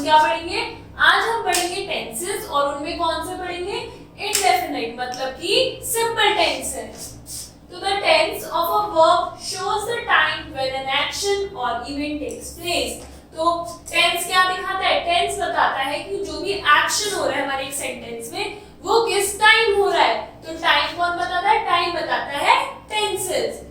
हम क्या पढ़ेंगे? आज हम पढ़ेंगे टेंसेस और उनमें कौन से पढ़ेंगे? इंडेफिनिट मतलब कि सिंपल टेंस है। तो the tense of a verb shows the time when an action और इवेंट टेक्स प्लेस। तो टेंस क्या दिखाता है? टेंस बताता है कि जो भी एक्शन हो रहा है हमारे एक सेंटेंस में वो किस टाइम हो रहा है। तो टाइम कौन बताता है? टाइम बताता है tenses.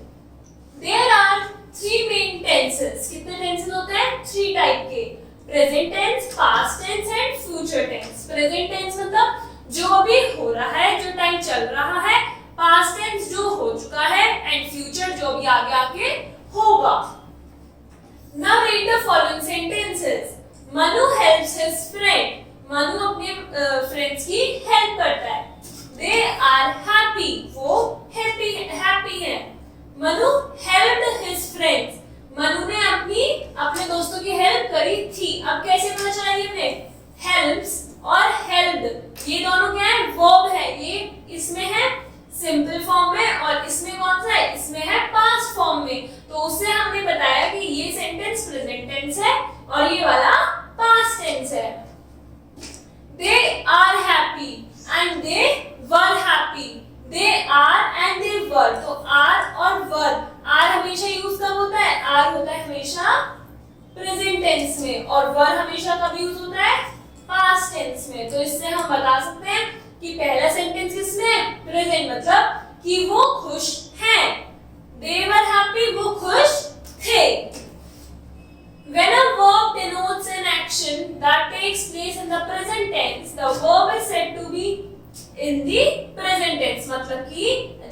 There are 3 main tenses. कितने टेंसेस होते हैं? 3 टाइप के, present tense, past tense and future tense. Present tense मतलब जो अभी हो रहा है, जो टाइम चल रहा है, पास्ट टेंस जो हो चुका है एंड फ्यूचर जो भी आगे आके होगा। Now read the following sentences. Manu helps his friend. Manu अपने फ्रेंड्स की हेल्प करता है। They are happy. वो हैप्पी है। Manu helped his friends. Manu ने अपने दोस्तों की हेल्प करी थी। अब कैसे पता चला ये हमें? helps और helped ये दोनों क्या है? वर्ब है। ये इसमें है सिंपल फॉर्म में और इसमें कौन सा है? इसमें है पास्ट फॉर्म में। तो उससे हमने बताया कि ये सेंटेंस प्रेजेंट टेंस है और ये वाला पास्ट टेंस है। They are happy and they were happy. They are and they were. तो are और were, are हमेशा यूज कब होता है? are होता है हमेशा प्रेजेंट टेंस में और were हमेशा कब यूज होता है? पास्ट टेंस में। तो इससे हम बता सकते हैं कि पहला सेंटेंस किसमें? प्रेजेंट मतलब कि वो खुश हैं। They were happy, वो खुश थे। When a verb denotes an action that takes place in the present tense, the verb is said to be in the present tense. मतलब कि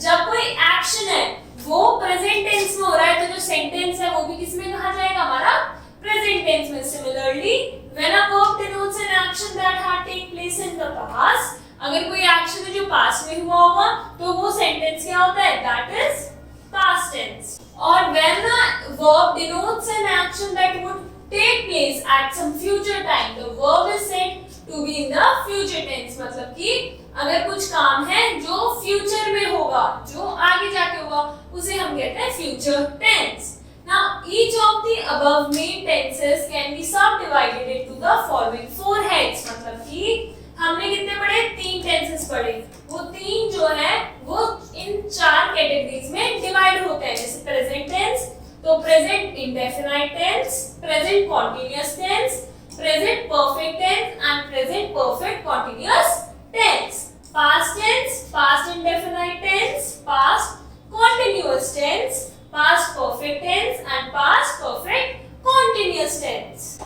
जब कोई एक्शन है वो प्रेजेंट टेंस में हो रहा है तो जो सेंटेंस है वो भी किसमें कहा जाएगा? हमारा प्रेजेंट टेंस में। Similarly, when a verb denotes an action that had taken place in the past, अगर कोई एक्शन है जो पास्ट में हुआ होगा तो वो सेंटेंस क्या होता है? That is past tense. और when a verb denotes an action that would take place at some future time, the verb is said to be in the future tense. मतलब कि अगर कुछ काम है जो फ्यूचर में होगा, जो आगे जाके होगा, उसे हम कहते हैं future tense. Now, each of the above main tenses can be subdivided into the following 4 heads. मतलब कि हमने कितने पढ़े? 3 टेंसेस पढ़े। वो 3 जो है वो इन 4 कैटेगरीज में डिवाइड होते हैं। जैसे प्रेजेंट टेंस, तो present indefinite tense, present continuous tense, present perfect tense and present perfect continuous tense. Past tense, past indefinite tense, past continuous tense, past perfect tense and past perfect continuous tense.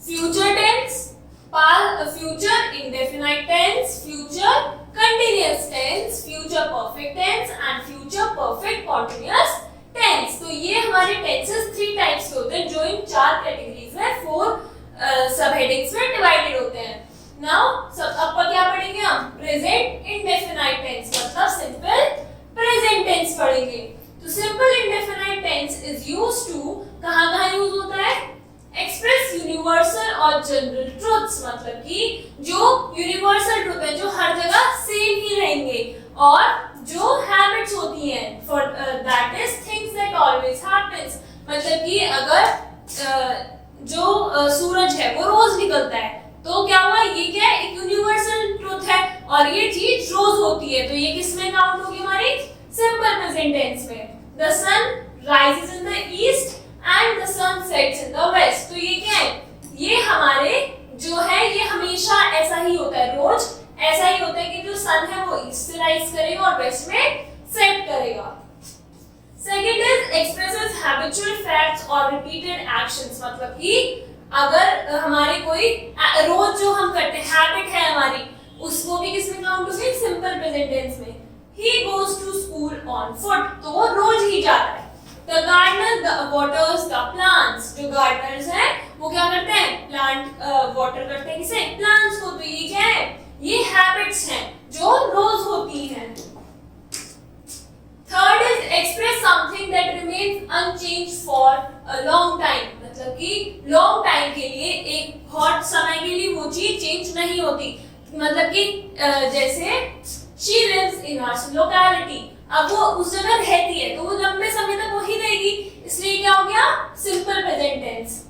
Future tense, future indefinite tense, future continuous tense, future perfect tense and future perfect continuous tense। तो ये हमारे tenses 3 types के होते हैं जो इन 4 categories में 4 सब headings में डिवाइडेड होते हैं। नाउ अब क्या पढ़ेंगे हम? प्रेजेंट इंडेफिनाइट टेंस मतलब सिंपल प्रेजेंट टेंस पढ़ेंगे। तो simple indefinite tense is used to कहां यूज होता है? एक्सप्रेस यूनिवर्सल और जनरल ट्रुथ्स मतलब कि जो यूनिवर्सल ट्रुथ है जो हर जगह सेम ही रहेंगे और जो हैबिट्स होती हैं for that is things that always happens. मतलब कि अगर जो सूरज है वो रोज निकलता है तो क्या हुआ? ये क्या है? एक यूनिवर्सल ट्रुथ है और ये चीज रोज होती है। तो ये किसमें काउंट होगी? हमारी सिंपल प्रेजेंट टेंस में। The sun rises in the east and the sun sets in the west। तो ये क्या है? ये हमारे जो है ये हमेशा ऐसा ही होता है, रोज ऐसा ही होता है कि जो सन है वो ईस्ट से राइज करेगा और वेस्ट में सेट करेगा। Second is expresses habitual facts और रिपीटेड एक्शंस मतलब कि अगर हमारे कोई रोज जो हम करते हैं हैबिट है हमारी, उसको भी किसमें काउंट होगी? सिंपल प्रेजेंट टेंस में। He goes to school on foot, तो वो रोज ही जाता है। The gardener waters the plants। जो गार्डनर्स हैं वो क्या करते हैं? प्लांट वाटर करते हैं किसे? प्लांट्स को। तो ये क्या है? ये हैबिट्स हैं जो रोज होती हैं। Third is express something that remains unchanged for a long time मतलब कि लॉन्ग टाइम के लिए, एक बहुत समय के लिए वो चीज चेंज नहीं होती। मतलब कि जैसे she lives in our locality, अब वो उस जगह रहती है तो वो लंबे समय तक वही रहेगी, इसलिए क्या हो गया? Simple present tense.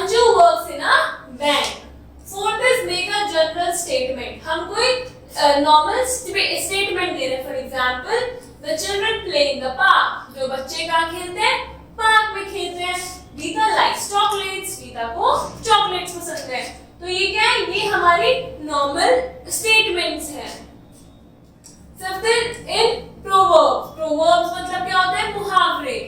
Anju works in a bank. Fourth is make a general statement. हम कोई normal statement दे रहे हैं. For example, the children play in the park. जो बच्चे कहाँ खेलते हैं? पार्क में खेलते हैं. Gita likes chocolates. गीता को chocolates पसंद है. तो ये क्या है? ये हमारी normal statements हैं. Fifth is in proverbs. Proverbs मतलब क्या होता है? मुहावरे.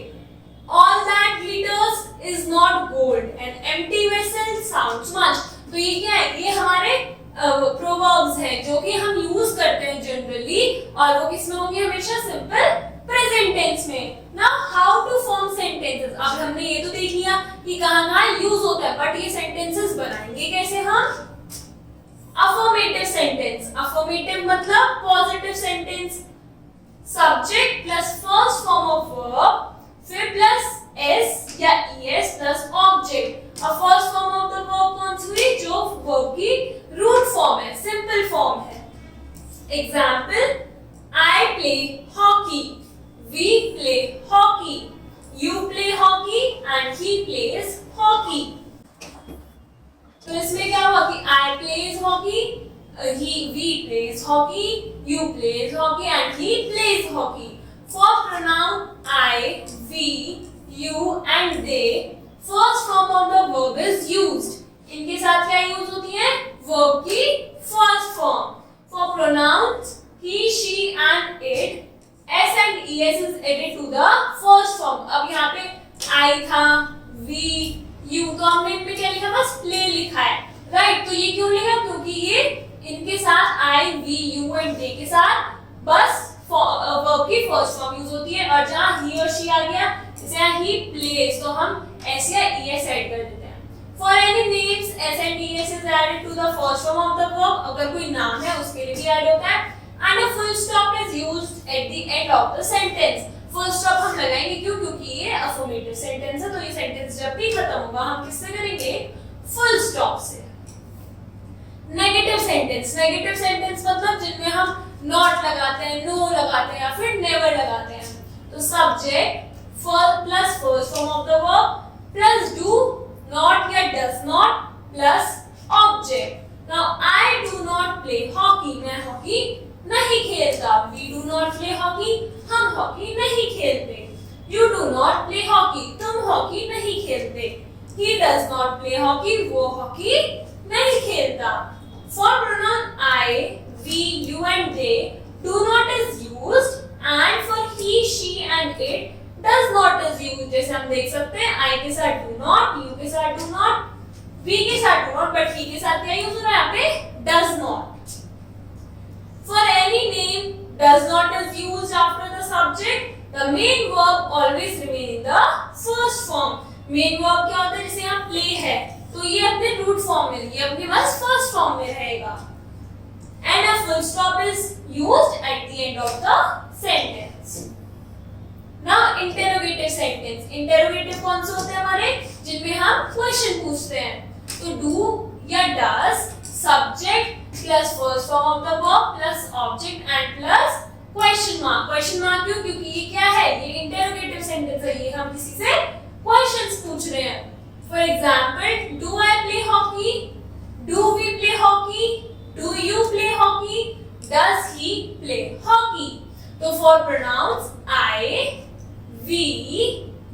All that glitters is not gold. An empty vessel sounds much. तो ये क्या है? ये हमारे प्रोवर्ब्स हैं जो कि हम यूज करते हैं जनरली और वो किसमें होंगे? हमेशा सिंपल प्रेजेंट टेंस में. Now how to form sentences. अब हमने ये तो देख लिया कि कहाँ यूज होता है, बट ये सेंटेंसेस बनाएंगे कैसे हम? Affirmative sentence. अफर्मेटिव मतलब positive sentence. Subject plus first form of verb फिर प्लस एस या ईएस प्लस ऑब्जेक्ट. और first form of the verb कौन सी हुई? जो वर्ब की रूट फॉर्म है, सिंपल फॉर्म है. Example, I play hockey, we play hockey, you play hockey and he plays hockey. तो इसमें क्या हुआ कि I plays hockey, we plays hockey, you plays hockey and he plays hockey. For pronoun I, we, you and they, first form of the verb is used. इनके साथ क्या use होती है? Verb की first form. For pronouns he, she and it, s and es is added to the first form. अब यहाँ पे I था, we, you, तो हमने इनमें क्या लिखा? बस play लिखा है, right? तो ये क्यों लिखा? क्योंकि ये इनके साथ I, we, you and they के साथ बस वर्ब की फर्स्ट फॉर्म यूज होती है. और जहाँ he और she आ गया, जैसे he plays, तो हम s या es ऐड कर देते हैं. For any names, s and es is added to the first form of the verb. अगर कोई नाम है उसके लिए भी ऐड होता है. And a full stop is used at the end of the sentence. Full stop हम लगाएंगे क्यों? क्योंकि ये affirmative sentence है, तो ये sentence जब भी खत्म होगा हम किससे करेंगे? Full stop से. Negative sentence. नेगेटिव सेंटेंस मतलब जिनमें हम नॉट लगाते हैं, नो लगाते हैं या फिर नेवर लगाते हैं. तो subject plus first form of the verb plus do not या does not plus object. Now I do not play hockey, मैं हॉकी नहीं खेलता. We do not play hockey, हम हॉकी नहीं खेलते. You do not play hockey, तुम hockey नहीं खेलते. He does not play hockey, वो हॉकी नहीं खेलता. For pronoun I, we, you and they, do not is used, and for he, she and it, does not is used. जैसे हम देख सकते हैं I के साथ do not, you के साथ do not, we के साथ do not, but he के साथ क्या यूज हो रहा है यहाँ पे? Does not. For any name, does not is used after the subject. The main verb always remain in the first form. Main verb क्या होता है? जैसे यहाँ play है, तो ये अपने रूट फॉर्म में, ये अपने पास फर्स्ट फॉर्म में रहेगा. And a full stop is used at the end of the sentence. Now interrogative sentence. Interrogative कौन से होते हैं हमारे? जिनमें हम क्वेश्चन पूछते हैं. तो डू या does, subject plus first form of the verb plus object and plus question mark. Question mark क्यों? क्योंकि ये क्या है? ये इंटरोगेटिव सेंटेंस है. ये हम किसी से क्वेश्चंस पूछ रहे हैं. For example, do I play hockey? Do we play hockey? Do you play hockey? Does he play hockey? So for pronouns I, we,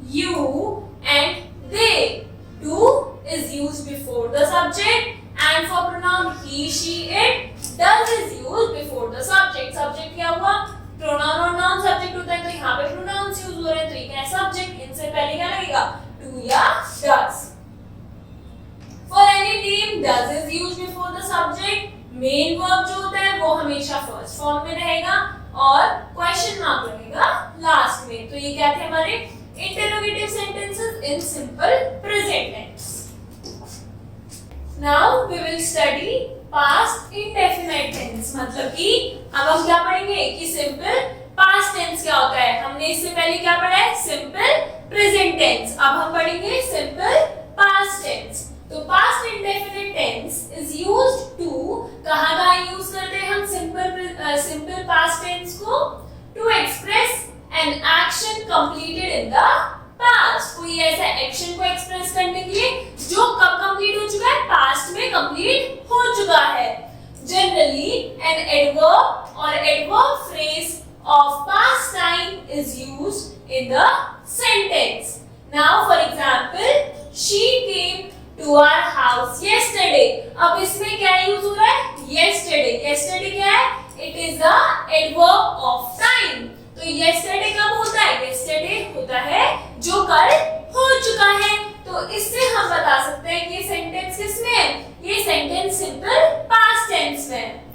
you and they, do is used before the subject, and for pronoun he, she, it, does is used before the subject. Subject क्या हुआ? Pronoun और noun subject होता है, तो यहाँ पे pronouns use हो रहे हैं, तो ये क्या है? Subject. इनसे पहले क्या लगेगा? Do या does. For any name, does is used before the subject. Main verb जो होता है वो हमेशा first form में रहेगा और question mark रहेगा last में. तो ये क्या थे हमारे interrogative sentences in simple present tense. Now we will study past indefinite tense. मतलब कि अब हम क्या पढ़ेंगे कि simple past tense क्या होता है. हमने इससे पहले क्या पढ़ा है? Simple present tense. अब हम पढ़ेंगे simple past tense. तो past indefinite tense is used to, कहाँ यूज करते हैं हम simple past tense को? To express an action completed in the past. कोई ऐसा action को express करने के लिए जो कब लास्ट में कंप्लीट हो चुका है। जनरली एन एडवर्ब और adverb phrase of past time is used in the sentence. Now for example, she came to our house yesterday. अब इसमें क्या यूज हो रहा है? Yesterday. Yesterday क्या है? It is the adverb of time. तो yesterday कब होता है? Yesterday होता है जो कल हो चुका है। तो इससे हम बता सकते हैं कि ये सेंटेंस किसमें है? ये सेंटेंस सिंपल पास्ट टेंस में है।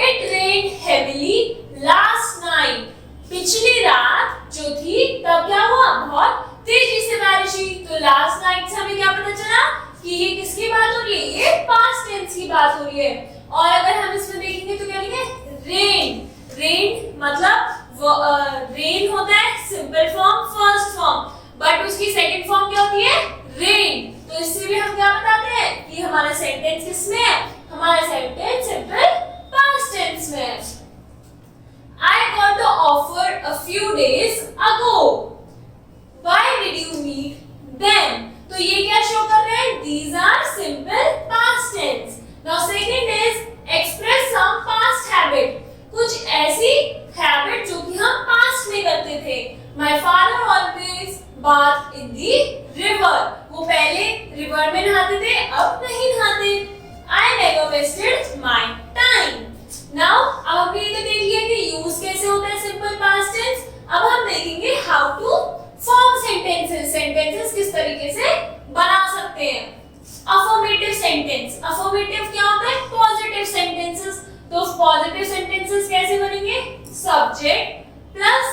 It rained heavily last night. पिछली रात जो थी तब क्या हुआ? बहुत तेजी से बारिश हुई। तो लास्ट नाइट से हमें क्या पता चला कि ये किसकी बात हो रही है? ये पास्ट टेंस की बात हो रही है। और अगर हम इसमें देखेंगे तो क्या लिखेंगे? रेन। रेन मतलब रेन होता है simple form, first form, but उसकी सेकंड फॉर्म क्या होती है? रेन। तो इससे भी हम क्या बताते हैं कि हमारा सेंटेंस किसमें है? हमारा सेंटेंस सिंपल past tense में है। I got the offer a few days ago. Why did you meet them? तो ये क्या शो कर रहे हैं? These are simple past tense. Now second is express some past habit. कुछ ऐसी habit जो कि हम past में करते थे। My father always bathed in the river. वो पहले river में नहाते थे, अब नहीं नहाते। I never wasted my time. Now अब हमने ये तो देख लिया कि यूज कैसे होता है सिंपल पास्ट टेंस। अब हम देखेंगे how to form sentences. Sentences किस तरीके से बना सकते हैं। Affirmative sentence. अफर्मेटिव क्या होता है? Positive sentences. तो पॉजिटिव सेंटेंसेस कैसे बनेंगे? Subject plus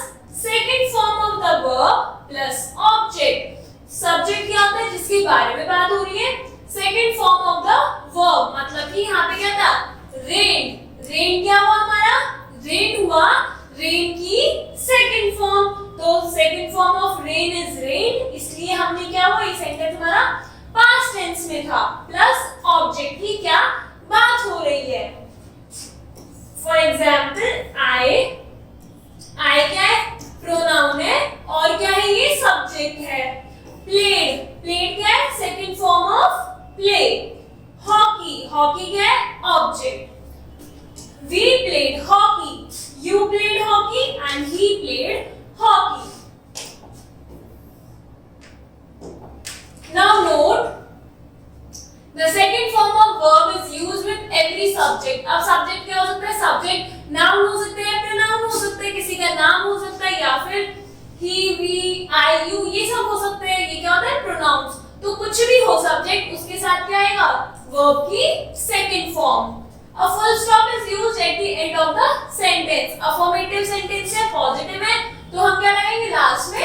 second form of the verb plus object. Subject क्या होता है? जिसके बारे में बात हो रही है। Second form of the verb मतलब कि यहाँ पे क्या था? रेन। रेन क्या हुआ हमारा? रेन हुआ। रेन की सेकंड फॉर्म। तो second form of rain is rain, इसलिए हमने क्या हुआ? ये सेंटेंस हमारा पास्ट टेंस में था। प्लस ऑब्जेक्ट की क्या बात हो रही है? फॉर एग्जाम्पल आई क्या है? प्रोनाउन है। और क्या है? ये सब्जेक्ट है। प्लेड। प्लेड क्या है? Second form of play. Hockey. Hockey क्या है? Object. We played hockey. You played hockey and he played hockey. Now note, the second form of verb is used with every subject. अब subject क्या हो सकता है? Subject noun हो सकते हैं, pronoun हो सकते हैं, किसी का नाम हो सकता है, या फिर he, we, I, you, ये सब हो सकते हैं। ये क्या होता है? pronouns। तो कुछ भी हो subject, उसके साथ क्या आएगा? verb की second form। A full stop is used at the end of the sentence. Affirmative sentence है, positive है, तो हम क्या लगाएंगे लास्ट में?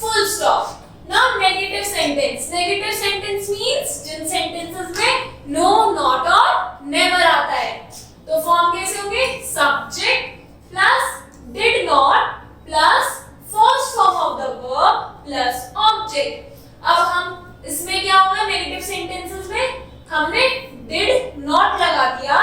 full stop. Now negative sentence. Negative sentence means जिन sentences में no, not और never आता है। तो फॉर्म कैसे होंगे? subject plus did not plus first form of the verb plus object. अब हम इसमें क्या होगा? नेगेटिव सेंटेंसेस में हमने did not लगा दिया,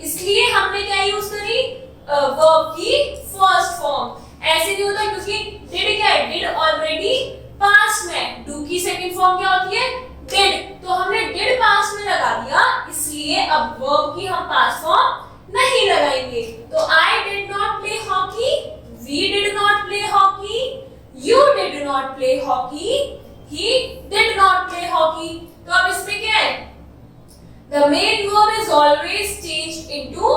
इसलिए हमने क्या यूज करी? वर्ब की फर्स्ट फॉर्म। ऐसे नहीं होता क्योंकि did क्या है? did ऑलरेडी पास्ट में। do की सेकंड फॉर्म क्या होती है? did। तो हमने did पास्ट में लगा दिया, इसलिए अब वर्ब की हम पास्ट फॉर्म नहीं लगाएंगे। तो I did not play hockey, we did not play hockey, you did not play hockey, he did not play hockey। तो अब इसमें क्या है? The main verb is always changed into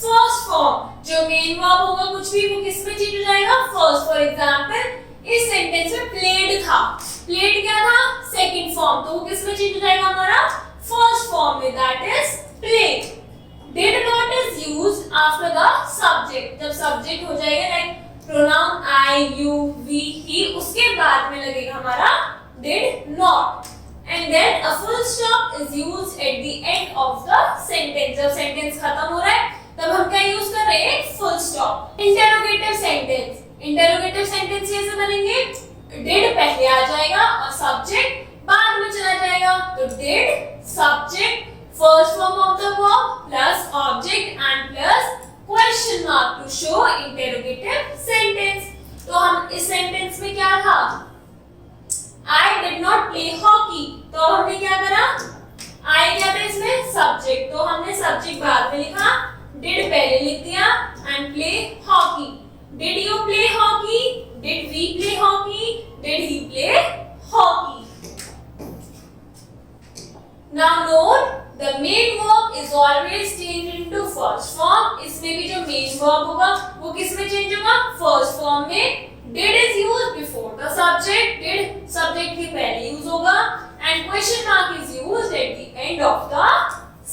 first form. जो main verb होगा कुछ भी वो किस में चेंज हो जाएगा? first। For example, इस सेंटेंस में played था। played क्या था? second form। तो वो किस में चेंज हो जाएगा हमारा? first form में, that is played. Did not is used after the subject. जब subject हो जाएगा like pronoun I, you, we, he, उसके बाद में लगेगा हमारा did not. And then a full stop is used at the end of the sentence. जब sentence खत्म हो रहा है तब हम क्या यूज कर रहे हैं? full stop. Interrogative sentence. Interrogative sentence कैसे बनेंगे? did पहले आ जाएगा और subject बाद में चला जाएगा। तो did subject first form of the verb plus object and plus question mark to show interrogative sentence. तो हम इस sentence में क्या था? I did not play hockey. तो हमने क्या करा? I क्या था इसमें? सब्जेक्ट, तो हमने सब्जेक्ट बाद में लिखा, डिड पहले लिख दिया, and play hockey. Did you play hockey? Did we play hockey? Did he play hockey? Now note, the main verb is always changed into first form. इसमें भी जो main verb होगा वो किस में change होगा? First form में। Did is used before the subject. Did subject के पहले use होगा, and question mark is used at the end of the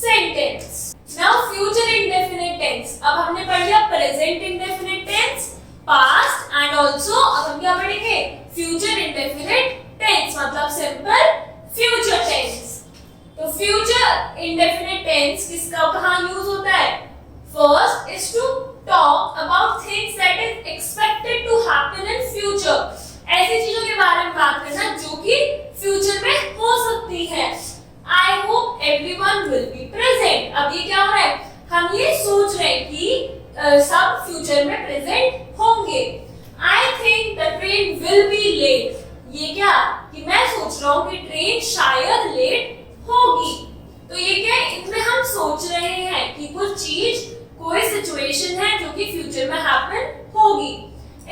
sentence. Now future indefinite tense. अब हमने पढ़ लिया present indefinite tense, past, and also अब हम क्या पढ़ेंगे? Future indefinite tense मतलब simple future tense. तो फ्यूचर इंडेफिनिट टेंस किसका कहाँ यूज होता है? First is to talk about things that is expected to happen in future. ऐसी चीजों के बारे में बात करना जो कि फ्यूचर में हो सकती है। I hope everyone will be present. अब ये क्या हो रहा है? हम ये सोच रहे हैं कि सब फ्यूचर में प्रेजेंट होंगे। I think the train will be late. ये क्या कि मैं सोच रहा हूँ कि ट्रेन शायद लेट होगी। तो ये क्या है? इनमें हम सोच रहे हैं कि कुछ चीज, कोई सिचुएशन है जो कि फ्यूचर में हैपन होगी।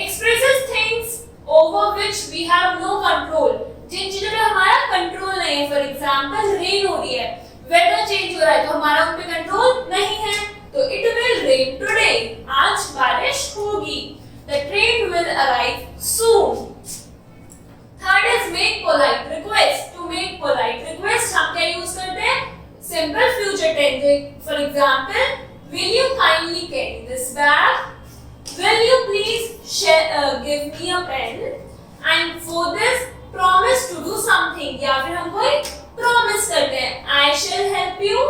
Expresses things over which we have no control. जिन चीजों पे हमारा कंट्रोल नहीं है, फॉर एग्जांपल रेन हो रही है, वेदर चेंज हो रहा है, तो हमारा उन पे कंट्रोल नहीं है, तो इट विल रेन टुडे। आज बारिश होगी। The train will arrive soon. Third is make polite request. To make polite request हम क्या यूज करते हैं? Simple future tense. For example, will you kindly carry this bag? Will you please give me a pen? And for this promise to do something, या फिर हम कोई promise करते हैं, I shall help you,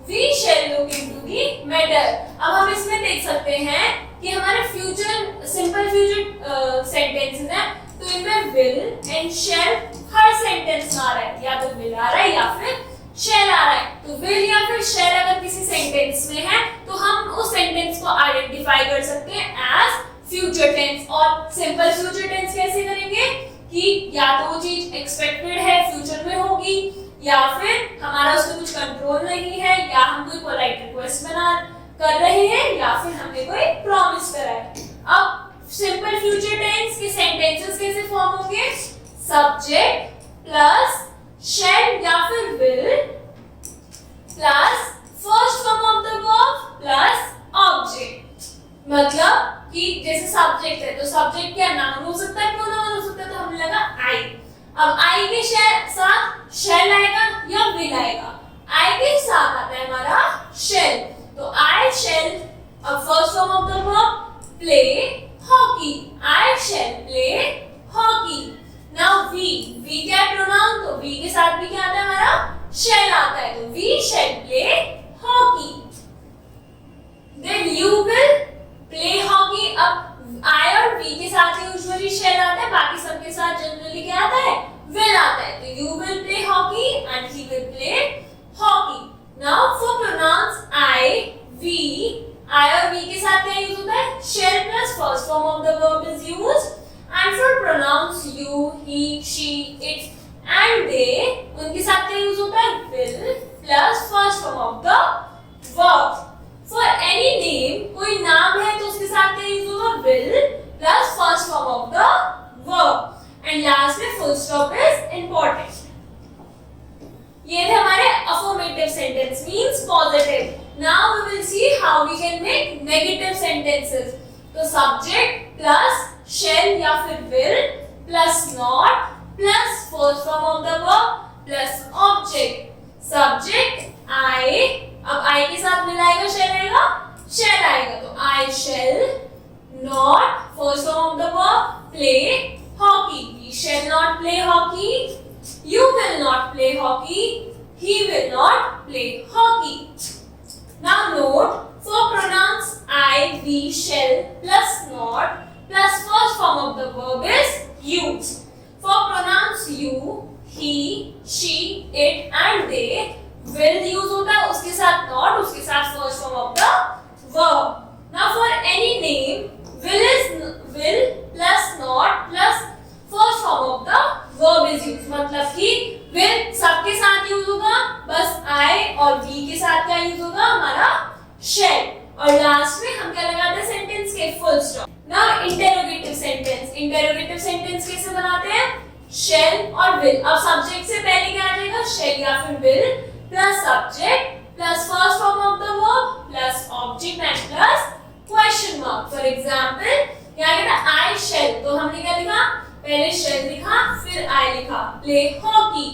we shall look into the matter. अब हम इसमें देख सकते हैं कि हमारे फ्यूचर सिंपल फ्यूचर सेंटेंसेस हैं, तो इनमें will and shall her sentence में आ रहा है, या तो विल आ रहा है या फिर शैल आ रहा है। तो विल या फिर शैल अगर किसी सेंटेंस में है तो हम उस सेंटेंस को आइडेंटिफाई कर सकते हैं एज फ्यूचर टेंस। और सिंपल फ्यूचर टेंस कैसे करेंगे कि या तो वो चीज एक्सपेक्टेड है, फ्यूचर में होगी, या फिर हमारा उस पर कुछ कंट्रोल नहीं है, या हम कोई पोलाइट रिक्वेस्ट बना कर रहे हैं, या फिर हमने कोई प्रॉमिस करा है। अब सिंपल फ्यूचर टेंस के सेंटेंसेस कैसे फॉर्म होंगे? सब्जेक्ट प्लस शैल या फिर will plus first form of the verb plus object. मतलब कि जैसे सब्जेक्ट है तो सब्जेक्ट क्या नाउन हो सकता है, प्रोनाउन हो सकता है, तो हमने लगा आई। अब आई के साथ शैल आएगा या विल आएगा? आई के साथ आता है हमारा शैल, तो आई शैल। अब first form of the verb play hockey, I shall play hockey. Now we क्या प्रोनाउन, तो वी के साथ भी क्या आता है हमारा शैल आता है, तो we shall play hockey. Then you will play hockey. अब आई और वी के साथ यूजुअली शैल आता है, बाकी सबके साथ जनरली क्या आता है? विल आता है। तो you will play hockey and he will play hockey. Now for pronouns I और वी के साथ क्या यूज होता है? Shall plus first form of the verb is used. And for pronouns you, he, she, it and they, उनके साथ क्या use होता है? will plus first form of the verb. For any name, कोई नाम है तो उसके साथ क्या यूज होगा? will plus first form of the verb. And last में full stop is important. ये थे हमारे affirmative sentence means positive. Now we will see how we can make negative sentences. तो subject plus shall या फिर will plus not plus first form of the verb plus object. Subject I, अब I के साथ will आएगा shall आएगा? Shall आएगा, तो I shall not first form of the verb play hockey. We shall not play hockey. You will not play hockey. He will not play hockey. Now note, for pronouns I, we, shall plus not plus first form of the verb is used. For pronouns you, he, she, it and they, will use होता है उसके साथ not, उसके साथ first form of the verb. Now for any name, will plus not plus first form of the verb is used. मतलब कि will सबके साथ यूज होगा, बस I और we के साथ साथ क्या यूज होगा हमारा shall, और लास्ट में हम क्या लगाते हैं सेंटेंस के full stop. Now interrogative sentence, interrogative sentence कैसे बनाते हैं, shall और will। अब सब्जेक्ट से पहले क्या आ जाएगा, shall या फिर will plus subject plus first form of the verb plus object and plus question mark. For example यहाँ कहता I shall, तो हमने क्या लिखा, पहले shall लिखा फिर I लिखा, play hockey.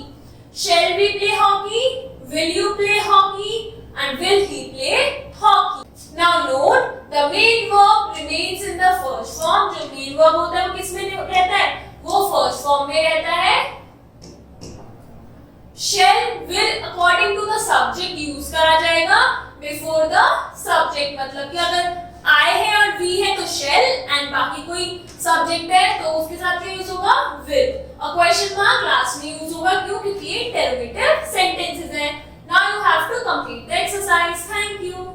Shall we play hockey? Will you play hockey? And will he play hockey? Now note, the main verb remains in the first form. जो main verb होता है वो किस में रहता है, वो first form में रहता है। Shall will according to the subject use करा जाएगा before the subject, मतलब कि अगर I है और we है तो shall and बाकी कोई subject है तो उसके साथ क्या यूज होगा, will। और क्वेश्चन मार्क लास्ट में यूज होगा, क्यों, क्योंकि ये इंटेरोगेटिव सेंटेंसेस हैं। Now you have to complete the exercise. Thank you.